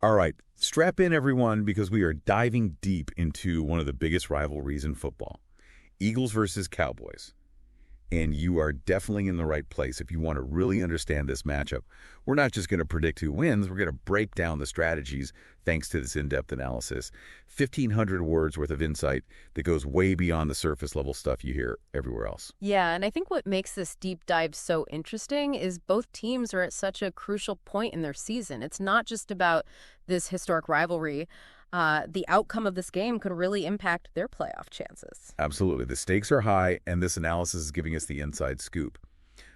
All right, strap in everyone because we are diving deep into one of the biggest rivalries in football, Eagles versus Cowboys. And you are definitely in the right place if you want to really understand this matchup. We're not just going to predict who wins, we're going to break down the strategies thanks to this in-depth analysis. 1,500 words worth of insight that goes way beyond the surface level stuff you hear everywhere else. Yeah, and I think what makes this deep dive so interesting is both teams are at such a crucial point in their season. It's not just about this historic rivalry. The outcome of this game could really impact their playoff chances. Absolutely. The stakes are high, and this analysis is giving us the inside scoop.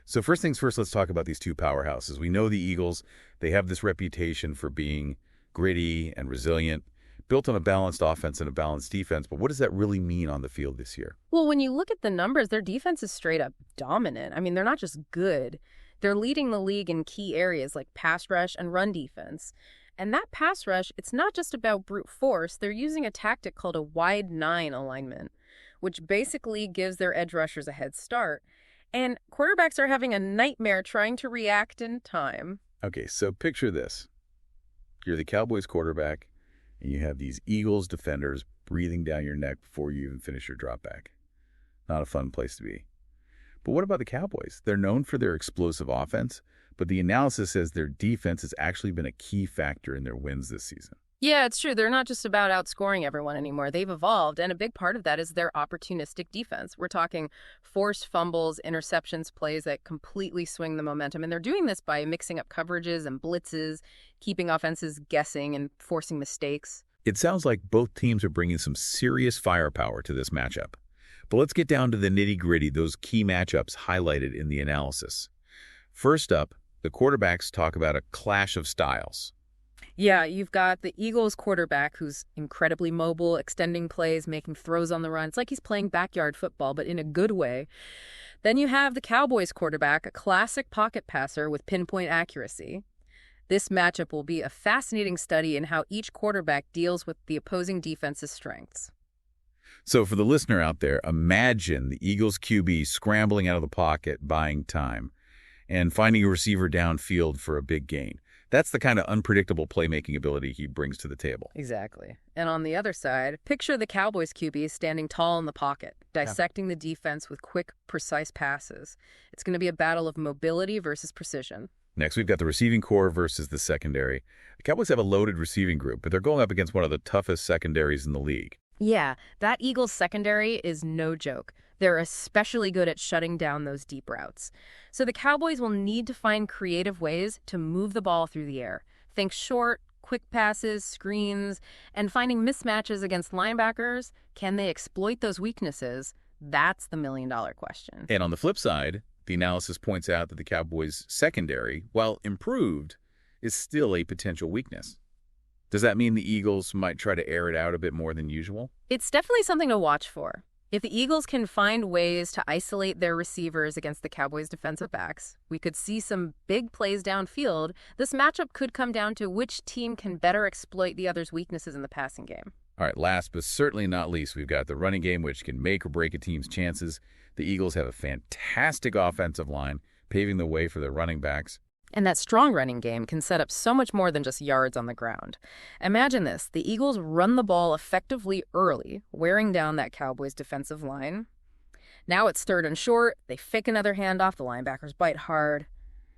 So first things first, let's talk about these two powerhouses. We know the Eagles, they have this reputation for being gritty and resilient, built on a balanced offense and a balanced defense. But what does that really mean on the field this year? Well, when you look at the numbers, their defense is straight up dominant. I mean, they're not just good. They're leading the league in key areas like pass rush and run defense. And that pass rush, it's not just about brute force. They're using a tactic called a wide 9 alignment, which basically gives their edge rushers a head start. And quarterbacks are having a nightmare trying to react in time. Okay, so picture this. You're the Cowboys quarterback, and you have these Eagles defenders breathing down your neck before you even finish your drop back. Not a fun place to be. But what about the Cowboys? They're known for their explosive offense, but the analysis says their defense has actually been a key factor in their wins this season. Yeah, it's true. They're not just about outscoring everyone anymore. They've evolved, and a big part of that is their opportunistic defense. We're talking forced fumbles, interceptions, plays that completely swing the momentum, and they're doing this by mixing up coverages and blitzes, keeping offenses guessing and forcing mistakes. It sounds like both teams are bringing some serious firepower to this matchup. But let's get down to the nitty-gritty, those key matchups highlighted in the analysis. First up, the quarterbacks talk about a clash of styles. Yeah, you've got the Eagles quarterback who's incredibly mobile, extending plays, making throws on the run. It's like he's playing backyard football, but in a good way. Then you have the Cowboys quarterback, a classic pocket passer with pinpoint accuracy. This matchup will be a fascinating study in how each quarterback deals with the opposing defense's strengths. So for the listener out there, imagine the Eagles QB scrambling out of the pocket, buying time, and finding a receiver downfield for a big gain. That's the kind of unpredictable playmaking ability he brings to the table. Exactly. And on the other side, picture the Cowboys QB standing tall in the pocket, dissecting the defense with quick, precise passes. It's going to be a battle of mobility versus precision. Next, we've got the receiving core versus the secondary. The Cowboys have a loaded receiving group, but they're going up against one of the toughest secondaries in the league. Yeah, that Eagles secondary is no joke. They're especially good at shutting down those deep routes. So the Cowboys will need to find creative ways to move the ball through the air. Think short, quick passes, screens, and finding mismatches against linebackers. Can they exploit those weaknesses? That's the million-dollar question. And on the flip side, the analysis points out that the Cowboys' secondary, while improved, is still a potential weakness. Does that mean the Eagles might try to air it out a bit more than usual? It's definitely something to watch for. If the Eagles can find ways to isolate their receivers against the Cowboys' defensive backs, we could see some big plays downfield. This matchup could come down to which team can better exploit the other's weaknesses in the passing game. All right, last but certainly not least, we've got the running game, which can make or break a team's chances. The Eagles have a fantastic offensive line, paving the way for their running backs. And that strong running game can set up so much more than just yards on the ground. Imagine this. The Eagles run the ball effectively early, wearing down that Cowboys defensive line. Now it's third and short. They fake another handoff. The linebackers bite hard.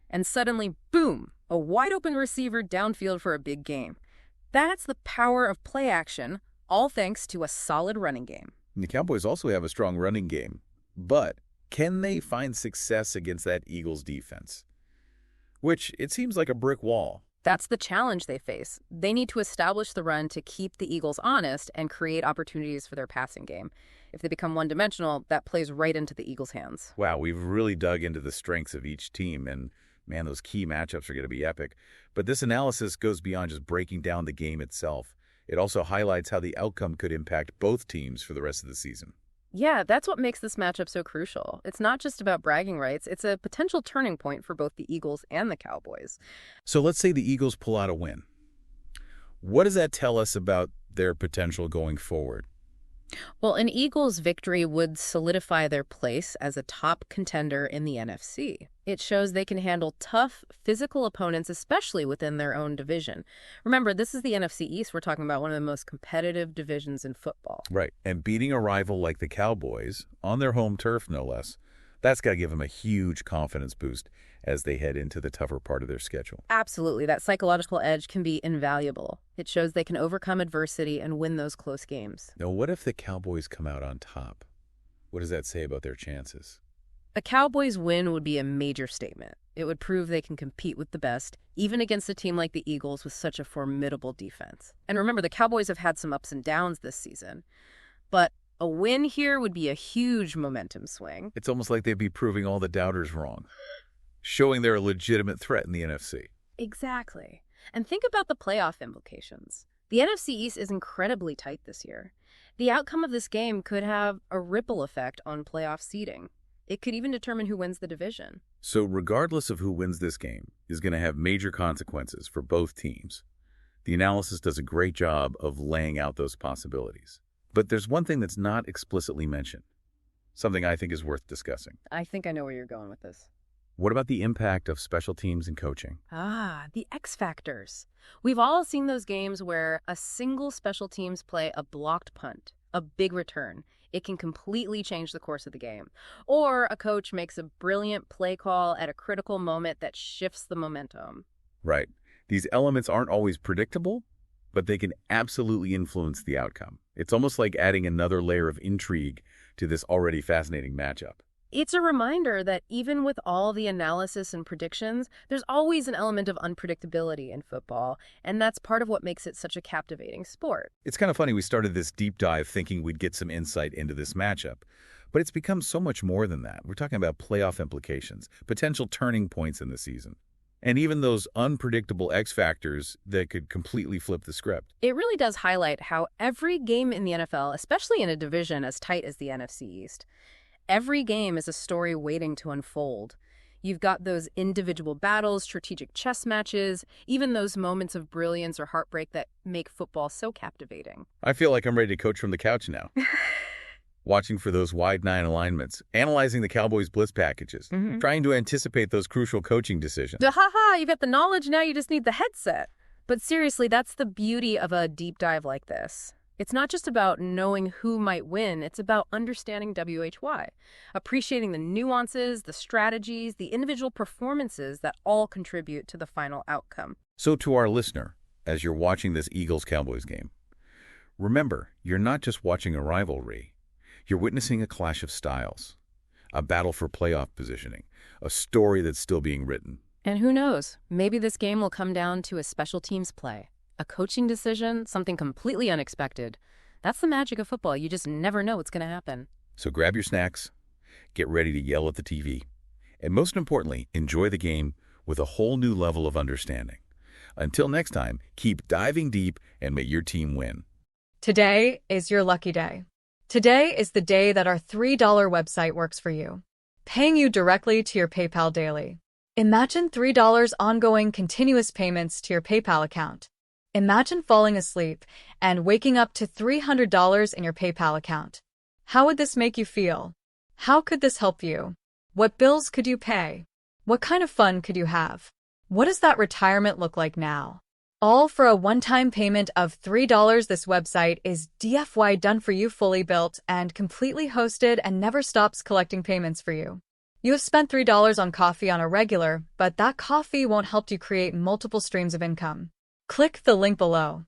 And suddenly, boom, a wide-open receiver downfield for a big gain. That's the power of play action, all thanks to a solid running game. And the Cowboys also have a strong running game. But can they find success against that Eagles defense? Which, it seems like a brick wall. That's the challenge they face. They need to establish the run to keep the Eagles honest and create opportunities for their passing game. If they become one-dimensional, that plays right into the Eagles' hands. Wow, we've really dug into the strengths of each team, and man, those key matchups are going to be epic. But this analysis goes beyond just breaking down the game itself. It also highlights how the outcome could impact both teams for the rest of the season. Yeah, that's what makes this matchup so crucial. It's not just about bragging rights. It's a potential turning point for both the Eagles and the Cowboys. So let's say the Eagles pull out a win. What does that tell us about their potential going forward? Well, an Eagles victory would solidify their place as a top contender in the NFC. It shows they can handle tough, physical opponents, especially within their own division. Remember, this is the NFC East. We're talking about one of the most competitive divisions in football. Right. And beating a rival like the Cowboys, on their home turf no less, that's got to give them a huge confidence boost as they head into the tougher part of their schedule. Absolutely. That psychological edge can be invaluable. It shows they can overcome adversity and win those close games. Now, what if the Cowboys come out on top? What does that say about their chances? A Cowboys win would be a major statement. It would prove they can compete with the best, even against a team like the Eagles with such a formidable defense. And remember, the Cowboys have had some ups and downs this season. But a win here would be a huge momentum swing. It's almost like they'd be proving all the doubters wrong, showing they're a legitimate threat in the NFC. Exactly. And think about the playoff implications. The NFC East is incredibly tight this year. The outcome of this game could have a ripple effect on playoff seeding. It could even determine who wins the division. So regardless of who wins this game is going to have major consequences for both teams. The analysis does a great job of laying out those possibilities. But there's one thing that's not explicitly mentioned, something I think is worth discussing. I think I know where you're going with this. What about the impact of special teams and coaching? The X factors. We've all seen those games where a single special teams play, a blocked punt, a big return. It can completely change the course of the game. Or a coach makes a brilliant play call at a critical moment that shifts the momentum. Right. These elements aren't always predictable, but they can absolutely influence the outcome. It's almost like adding another layer of intrigue to this already fascinating matchup. It's a reminder that even with all the analysis and predictions, there's always an element of unpredictability in football, and that's part of what makes it such a captivating sport. It's kind of funny we started this deep dive thinking we'd get some insight into this matchup, but it's become so much more than that. We're talking about playoff implications, potential turning points in the season, and even those unpredictable X factors that could completely flip the script. It really does highlight how every game in the NFL, especially in a division as tight as the NFC East, every game is a story waiting to unfold. You've got those individual battles, strategic chess matches, even those moments of brilliance or heartbreak that make football so captivating. I feel like I'm ready to coach from the couch now. Watching for those wide nine alignments, analyzing the Cowboys blitz packages, trying to anticipate those crucial coaching decisions. Ha-ha, you've got the knowledge, now you just need the headset. But seriously, that's the beauty of a deep dive like this. It's not just about knowing who might win, it's about understanding WHY, appreciating the nuances, the strategies, the individual performances that all contribute to the final outcome. So to our listener, as you're watching this Eagles-Cowboys game, remember, you're not just watching a rivalry. You're witnessing a clash of styles, a battle for playoff positioning, a story that's still being written. And who knows, maybe this game will come down to a special teams play. A coaching decision, something completely unexpected. That's the magic of football. You just never know what's going to happen. So grab your snacks, get ready to yell at the TV, and most importantly, enjoy the game with a whole new level of understanding. Until next time, keep diving deep and may your team win. Today is your lucky day. Today is the day that our $3 website works for you, paying you directly to your PayPal daily. Imagine $3 ongoing continuous payments to your PayPal account. Imagine falling asleep and waking up to $300 in your PayPal account. How would this make you feel? How could this help you? What bills could you pay? What kind of fun could you have? What does that retirement look like now? All for a one-time payment of $3. This website is DFY done for you, fully built and completely hosted, and never stops collecting payments for you. You have spent $3 on coffee on a regular, but that coffee won't help you create multiple streams of income. Click the link below.